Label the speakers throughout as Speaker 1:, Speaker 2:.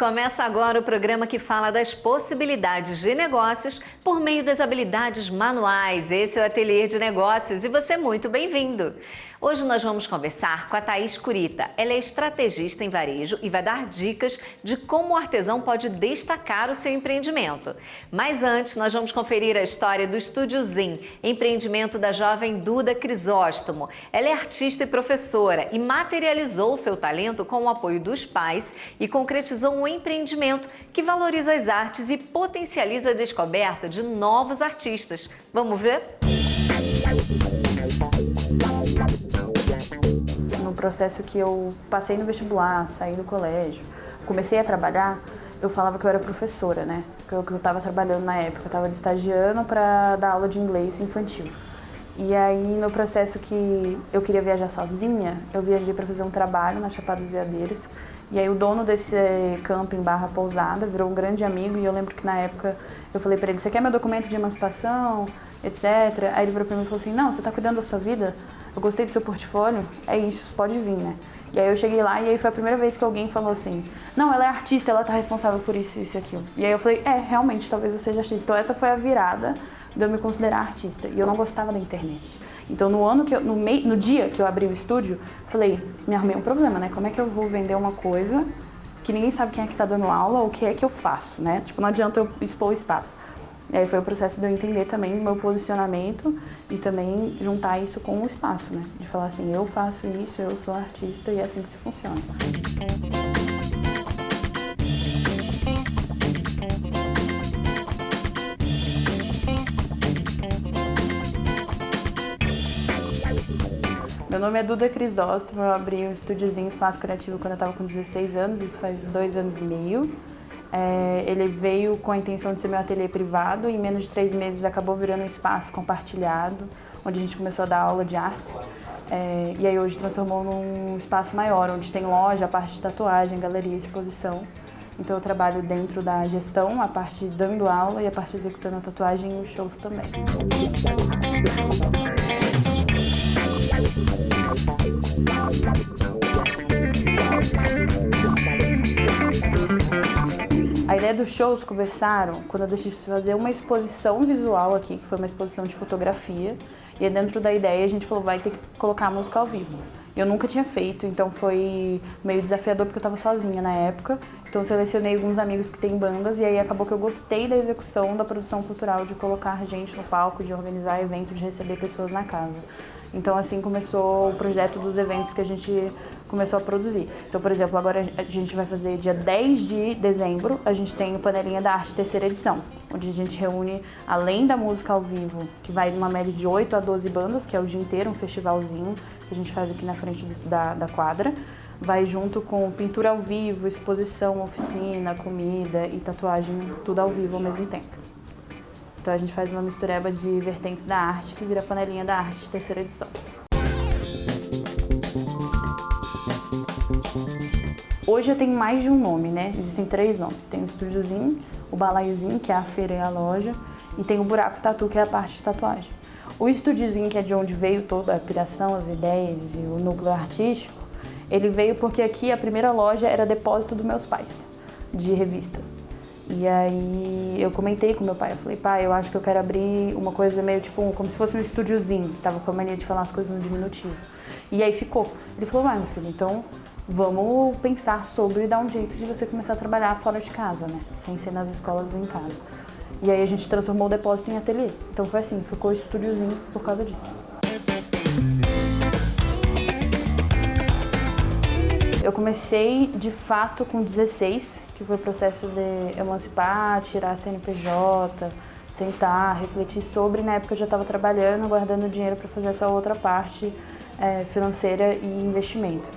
Speaker 1: Começa agora o programa que fala das possibilidades de negócios por meio das habilidades manuais. Esse é o Ateliê de Negócios e você é muito bem-vindo. Hoje nós vamos conversar com a Thaís Curita. Ela é estrategista em varejo e vai dar dicas de como o artesão pode destacar o seu empreendimento. Mas antes, nós vamos conferir a história do Estúdio Zin, empreendimento da jovem Duda Crisóstomo. Ela é artista e professora e materializou seu talento com o apoio dos pais e concretizou um empreendimento que valoriza as artes e potencializa a descoberta de novos artistas. Vamos ver?
Speaker 2: No processo que eu passei no vestibular, saí do colégio, comecei a trabalhar, eu falava que eu era professora, né? Que eu estava trabalhando na época, eu estava de estagiando para dar aula de inglês infantil. E aí, no processo que eu queria viajar sozinha, eu viajei para fazer um trabalho na Chapada dos Veadeiros. E aí o dono desse camping barra pousada virou um grande amigo e eu lembro que na época eu falei para ele, você quer meu documento de emancipação, etc. Aí ele virou para mim e falou assim, não, você tá cuidando da sua vida? Eu gostei do seu portfólio, é isso, pode vir, né? E aí eu cheguei lá e aí foi a primeira vez que alguém falou assim, não, ela é artista, ela tá responsável por isso, isso e aquilo. E aí eu falei, realmente, talvez eu seja artista. Então essa foi a virada de eu me considerar artista. E eu não gostava da internet. Então no dia que eu abri o estúdio, falei, me arrumei um problema, né? Como é que eu vou vender uma coisa que ninguém sabe quem é que tá dando aula ou o que é que eu faço, né? Tipo, não adianta eu expor o espaço. E aí foi o processo de eu entender também o meu posicionamento e também juntar isso com o espaço, né? De falar assim, eu faço isso, eu sou artista e é assim que se funciona. Meu nome é Duda Crisóstomo, eu abri um estúdiozinho Espaço Criativo quando eu estava com 16 anos, isso faz 2 anos e meio. Ele veio com a intenção de ser meu ateliê privado e em menos de 3 meses acabou virando um espaço compartilhado, onde a gente começou a dar aula de artes. E aí hoje transformou num espaço maior, onde tem loja, a parte de tatuagem, galeria, exposição. Então eu trabalho dentro da gestão, a parte dando aula e a parte executando a tatuagem e os shows também. A ideia dos shows começaram quando eu decidi fazer uma exposição visual aqui, que foi uma exposição de fotografia, e dentro da ideia a gente falou, vai ter que colocar a música ao vivo. Eu nunca tinha feito, então foi meio desafiador porque eu estava sozinha na época, então eu selecionei alguns amigos que têm bandas e aí acabou que eu gostei da execução da produção cultural, de colocar gente no palco, de organizar evento, de receber pessoas na casa. Então assim começou o projeto dos eventos que a gente começou a produzir. Então, por exemplo, agora a gente vai fazer dia 10 de dezembro, a gente tem o Panelinha da Arte, 3ª edição, onde a gente reúne, além da música ao vivo, que vai numa média de 8 a 12 bandas, que é o dia inteiro, um festivalzinho que a gente faz aqui na frente da quadra, vai junto com pintura ao vivo, exposição, oficina, comida e tatuagem, tudo ao vivo ao mesmo tempo. Então a gente faz uma mistureba de vertentes da arte, que vira Panelinha da Arte, 3ª edição. Hoje eu tenho mais de um nome, né? Existem 3 nomes. Tem o Estúdiozinho, o Balaiozinho, que é a feira e a loja, e tem o Buraco Tatu, que é a parte de tatuagem. O Estúdiozinho, que é de onde veio toda a criação, as ideias e o núcleo artístico, ele veio porque aqui a primeira loja era depósito dos meus pais, de revista. E aí eu comentei com meu pai, eu falei, pai, eu acho que eu quero abrir uma coisa meio tipo, como se fosse um estúdiozinho, tava com a mania de falar as coisas no diminutivo. E aí ficou. Ele falou, meu filho, então vamos pensar sobre dar um jeito de você começar a trabalhar fora de casa, né? Sem ser nas escolas ou em casa. E aí a gente transformou o depósito em ateliê. Então foi assim, ficou estúdiozinho por causa disso. Eu comecei, de fato, com 16, que foi o processo de emancipar, tirar a CNPJ, sentar, refletir sobre. Na época eu já estava trabalhando, guardando dinheiro para fazer essa outra parte financeira e investimento.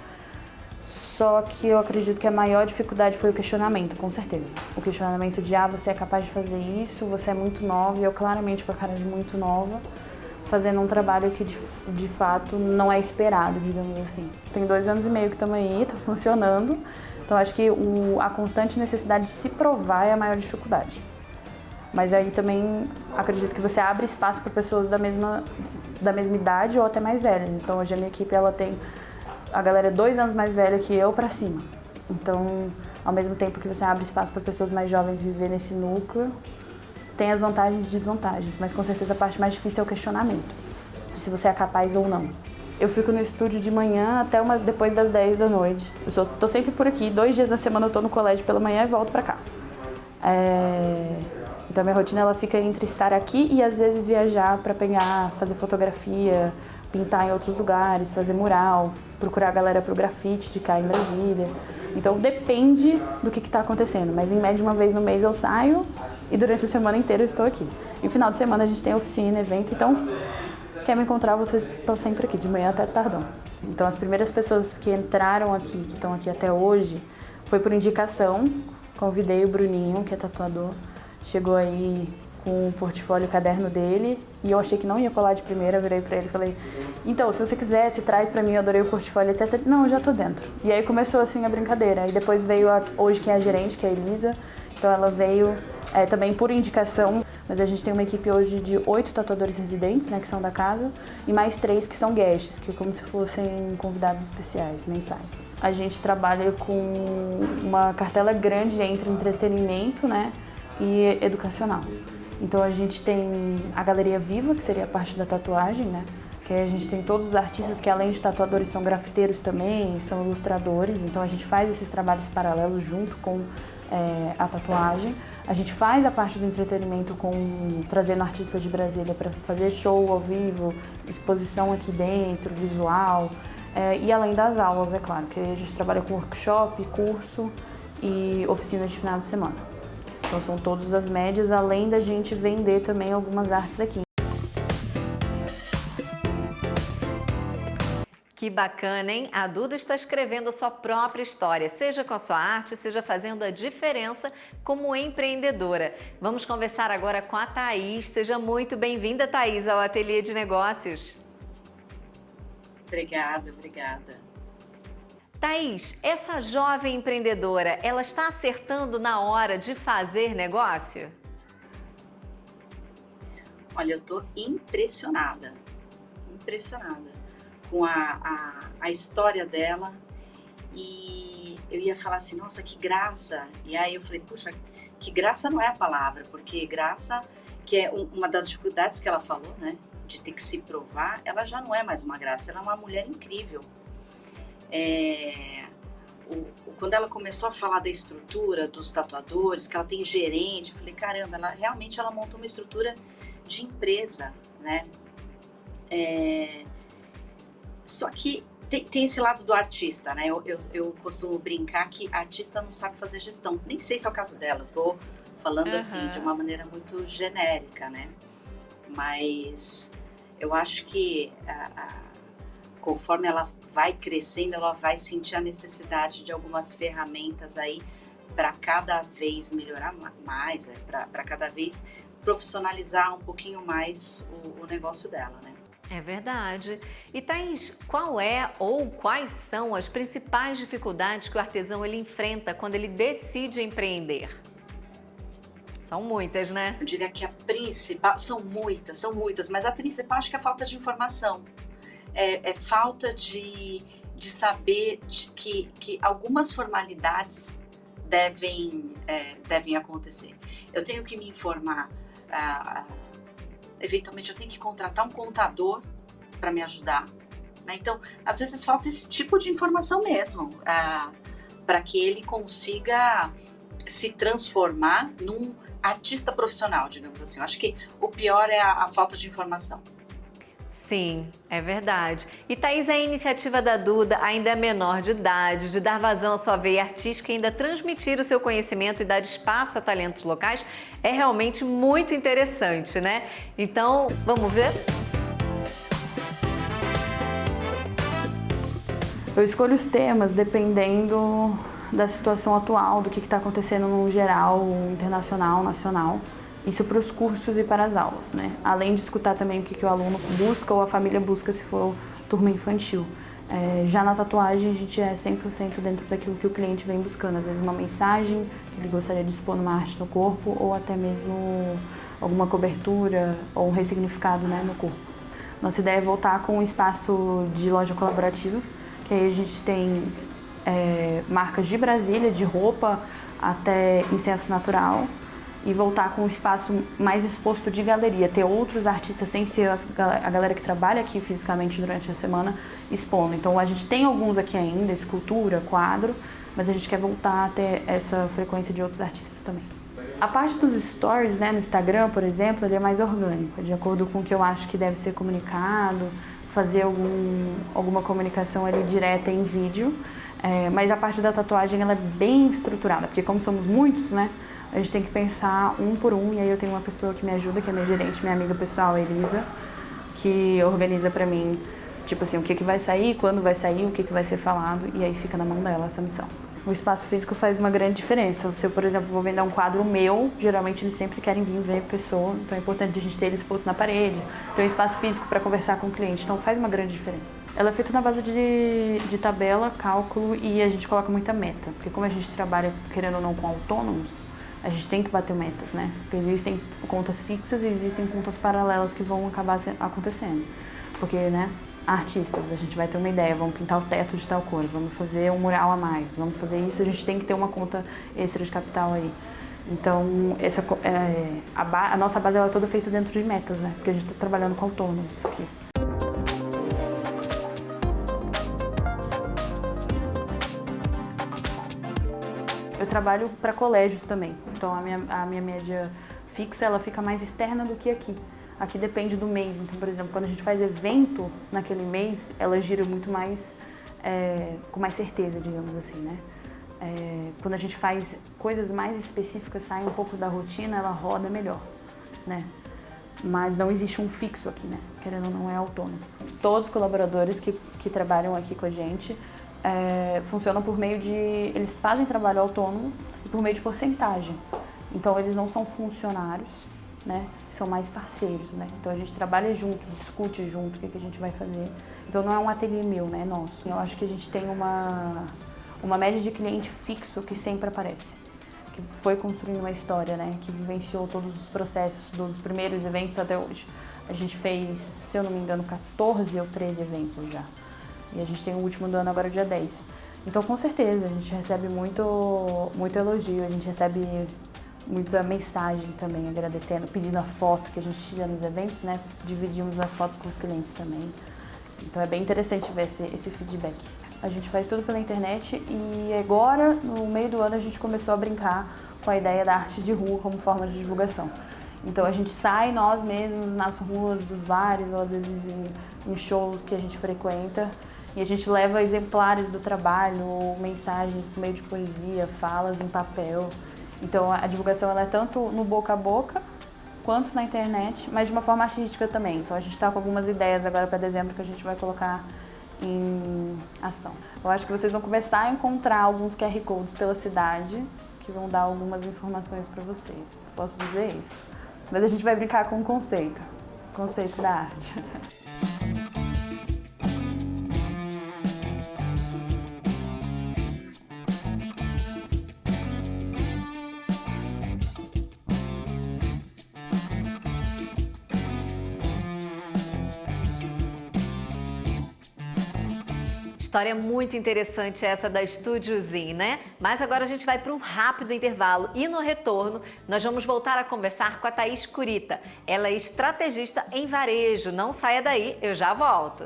Speaker 2: Só que eu acredito que a maior dificuldade foi o questionamento, com certeza. O questionamento de, você é capaz de fazer isso, você é muito nova, e eu claramente com a cara de muito nova, fazendo um trabalho que de fato não é esperado, digamos assim. Tem 2 anos e meio que estamos aí, tá funcionando, então acho que a constante necessidade de se provar é a maior dificuldade. Mas aí também acredito que você abre espaço para pessoas da mesma idade ou até mais velhas. Então hoje a minha equipe ela tem a galera é 2 anos mais velha que eu para cima. Então ao mesmo tempo que você abre espaço para pessoas mais jovens viver nesse núcleo, tem as vantagens e desvantagens, mas com certeza a parte mais difícil é o questionamento, de se você é capaz ou não. Eu fico no estúdio de manhã até depois das 10 da noite. Eu tô sempre por aqui, 2 dias na semana eu tô no colégio pela manhã e volto para cá. Então a minha rotina ela fica entre estar aqui e às vezes viajar para pegar, fazer fotografia, pintar em outros lugares, fazer mural, procurar a galera pro grafite de cá em Brasília. Então depende do que está acontecendo, mas em média uma vez no mês eu saio e durante a semana inteira eu estou aqui. E no final de semana a gente tem oficina, evento, então quer me encontrar, vocês estão sempre aqui, de manhã até tardão. Então as primeiras pessoas que entraram aqui, que estão aqui até hoje, foi por indicação. Convidei o Bruninho, que é tatuador, chegou aí com o portfólio, o caderno dele, e eu achei que não ia colar de primeira, virei pra ele e falei, então, se você quiser, se traz pra mim, eu adorei o portfólio, etc. Não, eu já tô dentro. E aí começou assim a brincadeira, aí depois veio hoje quem é a gerente, que é a Elisa, então ela veio também por indicação, mas a gente tem uma equipe hoje de 8 tatuadores residentes, né, que são da casa, e mais 3 que são guests, que é como se fossem convidados especiais, mensais. A gente trabalha com uma cartela grande entre entretenimento, né, e educacional. Então a gente tem a Galeria Viva, que seria a parte da tatuagem, né, que aí a gente tem todos os artistas que além de tatuadores são grafiteiros também, são ilustradores, então a gente faz esses trabalhos paralelos junto com a tatuagem. A gente faz a parte do entretenimento trazendo artistas de Brasília para fazer show ao vivo, exposição aqui dentro, visual, e além das aulas, é claro, que a gente trabalha com workshop, curso e oficina de final de semana. Então são todas as médias, além da gente vender também algumas artes aqui.
Speaker 1: Que bacana, hein? A Duda está escrevendo a sua própria história, seja com a sua arte, seja fazendo a diferença como empreendedora. Vamos conversar agora com a Thaís. Seja muito bem-vinda, Thaís, ao Ateliê de Negócios.
Speaker 3: Obrigada, obrigada.
Speaker 1: Thaís, essa jovem empreendedora, ela está acertando na hora de fazer negócio?
Speaker 3: Olha, eu tô impressionada com a história dela, e eu ia falar assim, nossa, que graça, e aí eu falei, puxa, que graça não é a palavra, porque graça, que é uma das dificuldades que ela falou, né, de ter que se provar, ela já não é mais uma graça, ela é uma mulher incrível. Quando ela começou a falar da estrutura dos tatuadores, que ela tem gerente, eu falei, caramba, ela montou uma estrutura de empresa, né, só que tem esse lado do artista, né? Eu costumo brincar que artista não sabe fazer gestão. Nem sei se é o caso dela, tô falando assim de uma maneira muito genérica, né? Mas eu acho que conforme ela vai crescendo, ela vai sentir a necessidade de algumas ferramentas aí para cada vez melhorar mais, para cada vez profissionalizar um pouquinho mais o negócio dela, né?
Speaker 1: É verdade. E Thaís, qual é ou quais são as principais dificuldades que o artesão ele enfrenta quando ele decide empreender? São muitas, né?
Speaker 3: Eu diria que a principal, são muitas, mas a principal acho que é a falta de informação. É falta de saber que algumas formalidades devem acontecer. Eu tenho que me informar, eventualmente eu tenho que contratar um contador para me ajudar, né? Então, às vezes falta esse tipo de informação mesmo, para que ele consiga se transformar num artista profissional, digamos assim. Eu acho que o pior é a falta de informação.
Speaker 1: Sim, é verdade. E Thaís, a iniciativa da Duda ainda é menor de idade, de dar vazão à sua veia artística e ainda transmitir o seu conhecimento e dar espaço a talentos locais, é realmente muito interessante, né? Então, vamos ver?
Speaker 2: Eu escolho os temas dependendo da situação atual, do que está acontecendo no geral, internacional, nacional. Isso para os cursos e para as aulas, né? Além de escutar também o que o aluno busca ou a família busca se for turma infantil. Já na tatuagem a gente é 100% dentro daquilo que o cliente vem buscando. Às vezes uma mensagem que ele gostaria de expor numa arte no corpo ou até mesmo alguma cobertura ou um ressignificado, né, no corpo. Nossa ideia é voltar com um espaço de loja colaborativa, que aí a gente tem marcas de Brasília, de roupa até incenso natural, e voltar com um espaço mais exposto de galeria, ter outros artistas sem ser a galera que trabalha aqui fisicamente durante a semana expondo. Então a gente tem alguns aqui ainda, escultura, quadro, mas a gente quer voltar a ter essa frequência de outros artistas também. A parte dos stories, né, no Instagram, por exemplo, ele é mais orgânico, de acordo com o que eu acho que deve ser comunicado, fazer alguma comunicação ali direta em vídeo, mas a parte da tatuagem ela é bem estruturada, porque como somos muitos, né, a gente tem que pensar um por um, e aí eu tenho uma pessoa que me ajuda, que é minha gerente, minha amiga pessoal, Elisa, que organiza pra mim, tipo assim, o que vai sair, quando vai sair, o que vai ser falado, e aí fica na mão dela essa missão. O espaço físico faz uma grande diferença. Se eu, por exemplo, vou vender um quadro meu, geralmente eles sempre querem vir ver a pessoa, então é importante a gente ter ele exposto na parede, ter um espaço físico para conversar com o cliente, então faz uma grande diferença. Ela é feita na base de tabela, cálculo, e a gente coloca muita meta, porque como a gente trabalha, querendo ou não, com autônomos, a gente tem que bater metas, né? Porque existem contas fixas e existem contas paralelas que vão acabar acontecendo. Porque, né, artistas, a gente vai ter uma ideia, vamos pintar o teto de tal cor, vamos fazer um mural a mais, vamos fazer isso, a gente tem que ter uma conta extra de capital aí. Então, a nossa base ela é toda feita dentro de metas, né? Porque a gente está trabalhando com autônomos aqui. Eu trabalho para colégios também, então a minha média fixa ela fica mais externa do que aqui. Aqui depende do mês, então, por exemplo, quando a gente faz evento naquele mês, ela gira muito mais, com mais certeza, digamos assim, né? Quando a gente faz coisas mais específicas, sai um pouco da rotina, ela roda melhor, né? Mas não existe um fixo aqui, né? Querendo ou não, é autônomo. Todos os colaboradores que trabalham aqui com a gente funcionam por meio de... Eles fazem trabalho autônomo e por meio de porcentagem. Então, eles não são funcionários, né? São mais parceiros, né? Então, a gente trabalha junto, discute junto o que a gente vai fazer. Então, não é um ateliê meu, né? É nosso. Eu acho que a gente tem uma média de cliente fixo que sempre aparece, que foi construindo uma história, né? Que vivenciou todos os processos dos primeiros eventos até hoje. A gente fez, se eu não me engano, 14 ou 13 eventos já. E a gente tem o último do ano agora, dia 10. Então, com certeza, a gente recebe muito elogio, a gente recebe muita mensagem também, agradecendo, pedindo a foto que a gente tira nos eventos, né? Dividimos as fotos com os clientes também. Então, é bem interessante ver esse feedback. A gente faz tudo pela internet e agora, no meio do ano, a gente começou a brincar com a ideia da arte de rua como forma de divulgação. Então, a gente sai nós mesmos nas ruas dos bares ou às vezes em shows que a gente frequenta e a gente leva exemplares do trabalho, ou mensagens por meio de poesia, falas em papel. Então, a divulgação ela é tanto no boca a boca quanto na internet, mas de uma forma artística também. Então, a gente está com algumas ideias agora para dezembro que a gente vai colocar em ação. Eu acho que vocês vão começar a encontrar alguns QR Codes pela cidade que vão dar algumas informações para vocês. Posso dizer isso? Mas a gente vai brincar com o conceito da arte.
Speaker 1: História muito interessante essa da Estúdiozinho, né? Mas agora a gente vai para um rápido intervalo e no retorno nós vamos voltar a conversar com a Thaís Curita. Ela é estrategista em varejo. Não saia daí, eu já volto.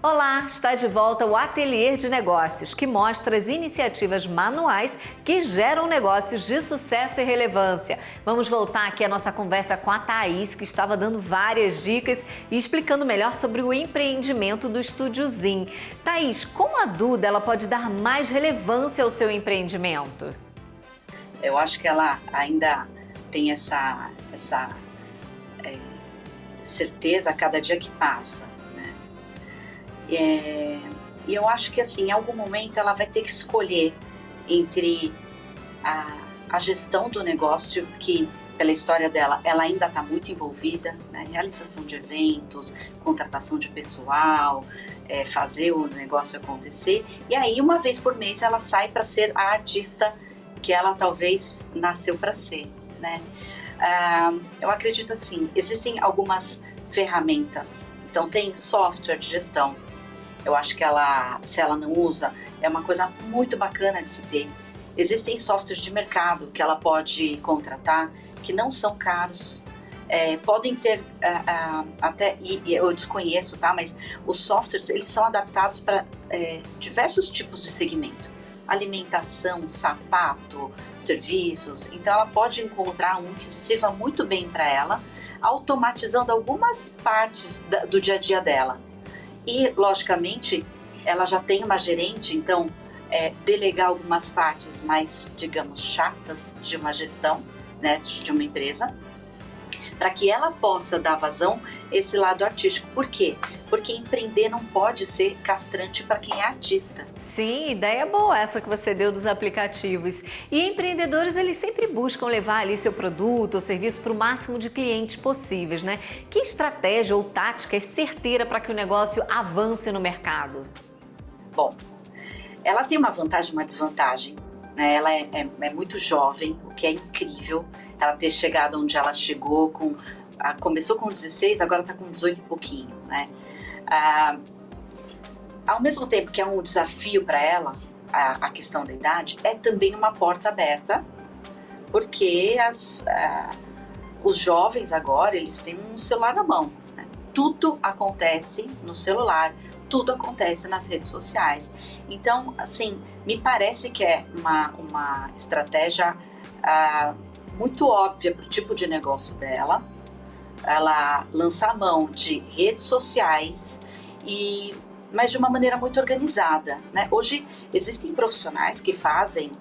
Speaker 1: Olá, está de volta o Ateliê de Negócios, que mostra as iniciativas manuais que geram negócios de sucesso e relevância. Vamos voltar aqui a nossa conversa com a Thaís, que estava dando várias dicas e explicando melhor sobre o empreendimento do Estúdiozinho. Thaís, como a Duda ela pode dar mais relevância ao seu empreendimento?
Speaker 3: Eu acho que ela ainda tem essa certeza a cada dia que passa. E eu acho que assim, em algum momento ela vai ter que escolher entre a gestão do negócio, que pela história dela, ela ainda está muito envolvida, né? Realização de eventos, contratação de pessoal, fazer o negócio acontecer. E aí, uma vez por mês, ela sai para ser a artista que ela talvez nasceu para ser, né? Eu acredito assim, existem algumas ferramentas. Então, tem software de gestão. Eu acho que se ela não usa, é uma coisa muito bacana de se ter. Existem softwares de mercado que ela pode contratar, que não são caros. Podem ter até, e eu desconheço, tá? Mas os softwares, eles são adaptados para diversos tipos de segmento. Alimentação, sapato, serviços. Então, ela pode encontrar um que sirva muito bem para ela, automatizando algumas partes do dia a dia dela. E, logicamente, ela já tem uma gerente, então, delegar algumas partes mais, digamos, chatas de uma gestão, né, de uma empresa, para que ela possa dar vazão a esse lado artístico. Por quê? Porque empreender não pode ser castrante para quem é artista.
Speaker 1: Sim, ideia boa essa que você deu dos aplicativos. E empreendedores, eles sempre buscam levar ali seu produto ou serviço para o máximo de clientes possíveis, né? Que estratégia ou tática é certeira para que o negócio avance no mercado?
Speaker 3: Bom, ela tem uma vantagem e uma desvantagem. Ela é muito jovem, o que é incrível. Ela ter chegado onde ela chegou, começou com 16, agora está com 18 e pouquinho, né? Ao mesmo tempo que é um desafio para ela, a questão da idade, é também uma porta aberta, porque os jovens agora, eles têm um celular na mão, né? Tudo acontece no celular, tudo acontece nas redes sociais. Então, assim, me parece que é uma estratégia muito óbvia para o tipo de negócio dela. Ela lança a mão de redes sociais, mas de uma maneira muito organizada, né? Hoje existem profissionais que fazem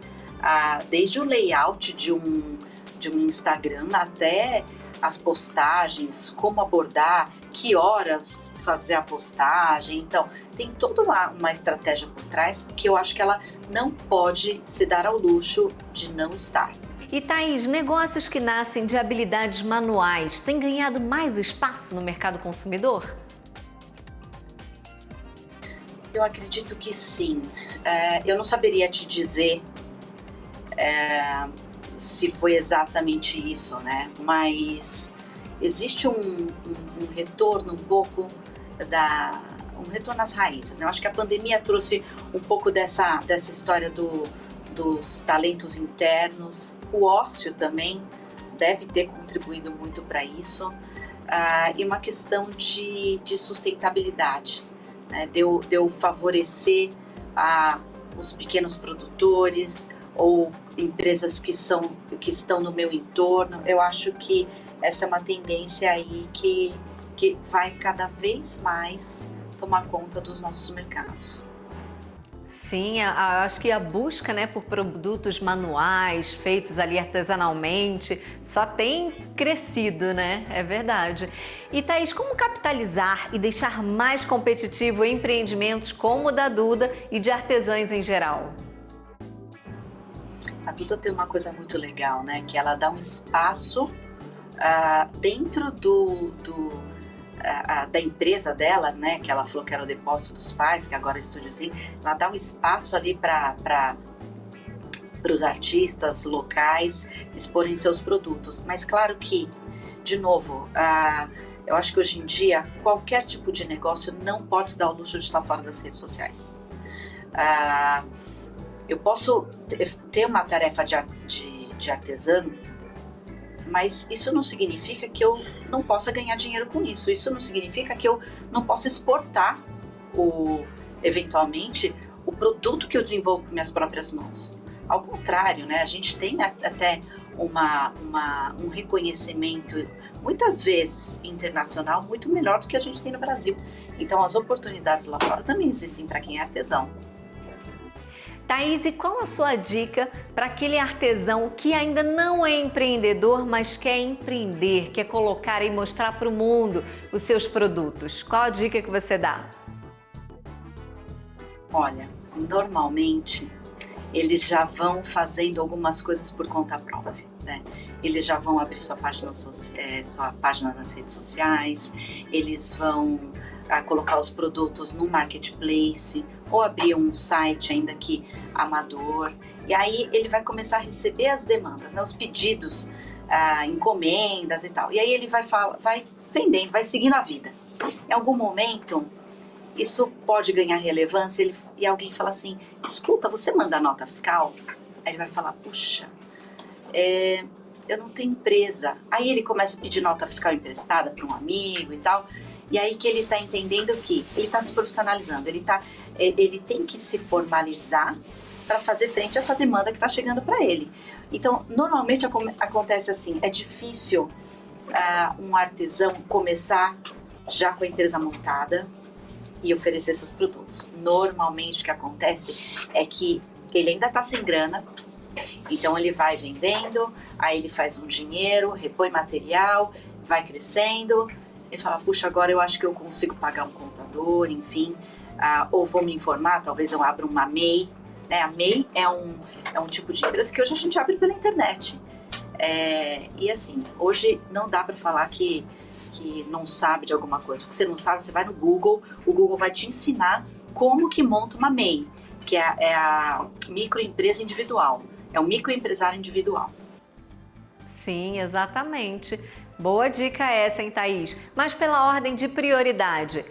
Speaker 3: desde o layout de um Instagram até as postagens, como abordar, que horas fazer a postagem. Então, tem toda uma estratégia por trás que eu acho que ela não pode se dar ao luxo de não estar.
Speaker 1: E Thaís, negócios que nascem de habilidades manuais têm ganhado mais espaço no mercado consumidor?
Speaker 3: Eu acredito que sim. Eu não saberia te dizer se foi exatamente isso, né? Mas existe um retorno um pouco um retorno às raízes, né? Eu acho que a pandemia trouxe um pouco dessa história dos talentos internos. O ócio também deve ter contribuído muito para isso. E uma questão de sustentabilidade, né? De eu favorecer os pequenos produtores ou empresas que estão no meu entorno. Eu acho que essa é uma tendência aí que vai cada vez mais tomar conta dos nossos mercados.
Speaker 1: Sim, acho que a busca, né, por produtos manuais, feitos ali artesanalmente, só tem crescido, né? É verdade. E Thaís, como capitalizar e deixar mais competitivo empreendimentos como o da Duda e de artesãs em geral?
Speaker 3: A Duda tem uma coisa muito legal, né? Que ela dá um espaço dentro da empresa dela, né, que ela falou que era o depósito dos pais, que agora é estúdiozinho. Ela dá um espaço ali para os artistas locais exporem seus produtos. Mas claro que, de novo, eu acho que hoje em dia qualquer tipo de negócio não pode se dar o luxo de estar fora das redes sociais. Eu posso ter uma tarefa de artesão, mas isso não significa que eu não possa ganhar dinheiro com isso. Isso não significa que eu não possa exportar, eventualmente, o produto que eu desenvolvo com minhas próprias mãos. Ao contrário, né, a gente tem até um reconhecimento, muitas vezes internacional, muito melhor do que a gente tem no Brasil. Então, as oportunidades lá fora também existem para quem é artesão.
Speaker 1: Thaís, e qual a sua dica para aquele artesão que ainda não é empreendedor, mas quer empreender, quer colocar e mostrar para o mundo os seus produtos? Qual a dica que você dá?
Speaker 3: Olha, normalmente eles já vão fazendo algumas coisas por conta própria, né? Eles já vão abrir sua página nas redes sociais, eles vão a colocar os produtos no marketplace ou abrir um site ainda que amador. E aí ele vai começar a receber as demandas, né, os pedidos, encomendas e tal. E aí ele vai vendendo, vai seguindo a vida. Em algum momento, isso pode ganhar relevância e alguém fala assim, escuta, você manda nota fiscal? Aí ele vai falar, puxa, eu não tenho empresa. Aí ele começa a pedir nota fiscal emprestada para um amigo e tal. E aí que ele está entendendo que ele está se profissionalizando, ele tem que se formalizar para fazer frente a essa demanda que está chegando para ele. Então, normalmente acontece assim, é difícil um artesão começar já com a empresa montada e oferecer seus produtos. Normalmente o que acontece é que ele ainda está sem grana, então ele vai vendendo, aí ele faz um dinheiro, repõe material, vai crescendo, ele fala, puxa, agora eu acho que eu consigo pagar um contador, enfim, ou vou me informar, talvez eu abra uma MEI, né? A MEI é um tipo de empresa que hoje a gente abre pela internet. E assim, hoje não dá para falar que não sabe de alguma coisa, porque você não sabe, você vai no Google, o Google vai te ensinar como que monta uma MEI, que é a microempresa individual, é o microempresário individual.
Speaker 1: Sim, exatamente. Boa dica essa, hein, Thaís? Mas pela ordem de prioridade.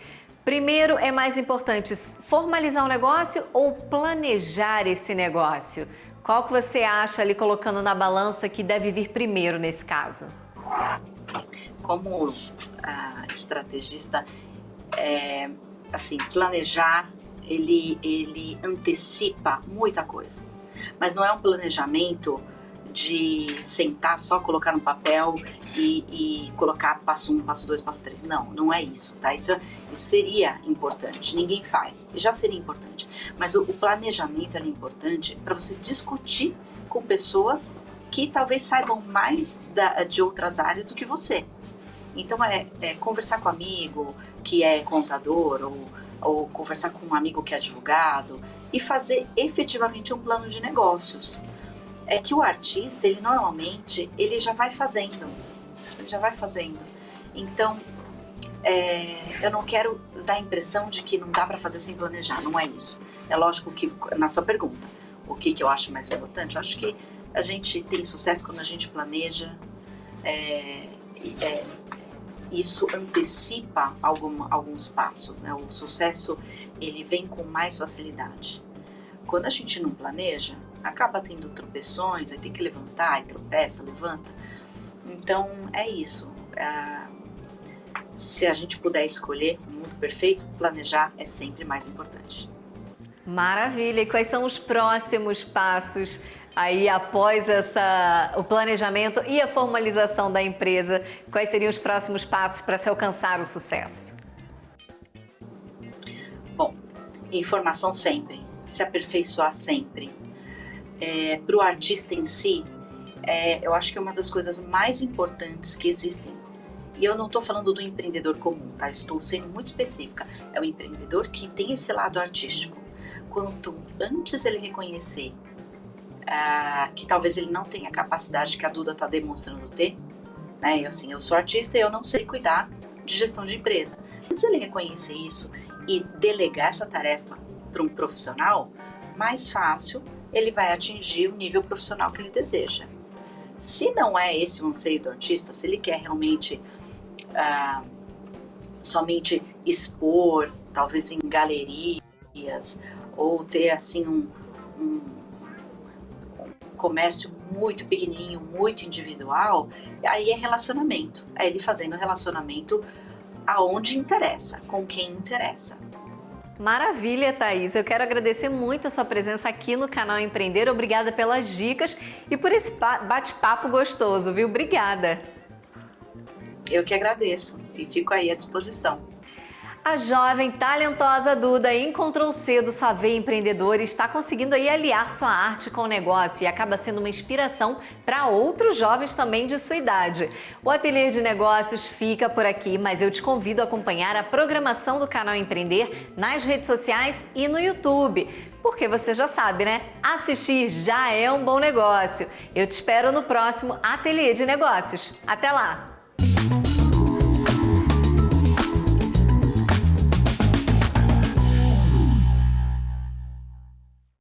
Speaker 1: Primeiro, é mais importante formalizar o negócio ou planejar esse negócio? Qual que você acha ali, colocando na balança, que deve vir primeiro nesse caso?
Speaker 3: Como estrategista, assim, planejar, ele antecipa muita coisa. Mas não é um planejamento de sentar, só colocar no papel e colocar passo 1, passo 2, passo 3. Não é isso, tá? Isso seria importante, ninguém faz, já seria importante. Mas o planejamento é importante para você discutir com pessoas que talvez saibam mais de outras áreas do que você. Então conversar com um amigo que é contador ou conversar com um amigo que é advogado e fazer efetivamente um plano de negócios. É que o artista, ele normalmente, ele já vai fazendo. Então, eu não quero dar a impressão de que não dá para fazer sem planejar, não é isso. É lógico que, na sua pergunta, o que eu acho mais importante? Eu acho que a gente tem sucesso quando a gente planeja, isso antecipa alguns passos, né? O sucesso, ele vem com mais facilidade. Quando a gente não planeja, acaba tendo tropeções, aí tem que levantar, aí tropeça, levanta. Então, é isso. Se a gente puder escolher um mundo perfeito, planejar é sempre mais importante.
Speaker 1: Maravilha! E quais são os próximos passos aí após o planejamento e a formalização da empresa? Quais seriam os próximos passos para se alcançar o sucesso?
Speaker 3: Bom, informação sempre, se aperfeiçoar sempre. Para o artista em si, eu acho que é uma das coisas mais importantes que existem. E eu não estou falando do empreendedor comum, tá? Estou sendo muito específica. É o empreendedor que tem esse lado artístico. Quanto antes ele reconhecer que talvez ele não tenha a capacidade que a Duda está demonstrando ter, né? Eu sou artista e eu não sei cuidar de gestão de empresa. Antes ele reconhecer isso e delegar essa tarefa para um profissional, mais fácil ele vai atingir o nível profissional que ele deseja. Se não é esse o anseio do artista, se ele quer realmente somente expor, talvez em galerias, ou ter assim um comércio muito pequenininho, muito individual, aí é relacionamento. É ele fazendo relacionamento aonde interessa, com quem interessa.
Speaker 1: Maravilha, Thaís! Eu quero agradecer muito a sua presença aqui no canal Empreender. Obrigada pelas dicas e por esse bate-papo gostoso, viu? Obrigada!
Speaker 3: Eu que agradeço e fico aí à disposição.
Speaker 1: A jovem talentosa Duda encontrou cedo sua veia empreendedora e está conseguindo aí aliar sua arte com o negócio e acaba sendo uma inspiração para outros jovens também de sua idade. O Ateliê de Negócios fica por aqui, mas eu te convido a acompanhar a programação do canal Empreender nas redes sociais e no YouTube. Porque você já sabe, né? Assistir já é um bom negócio. Eu te espero no próximo Ateliê de Negócios. Até lá!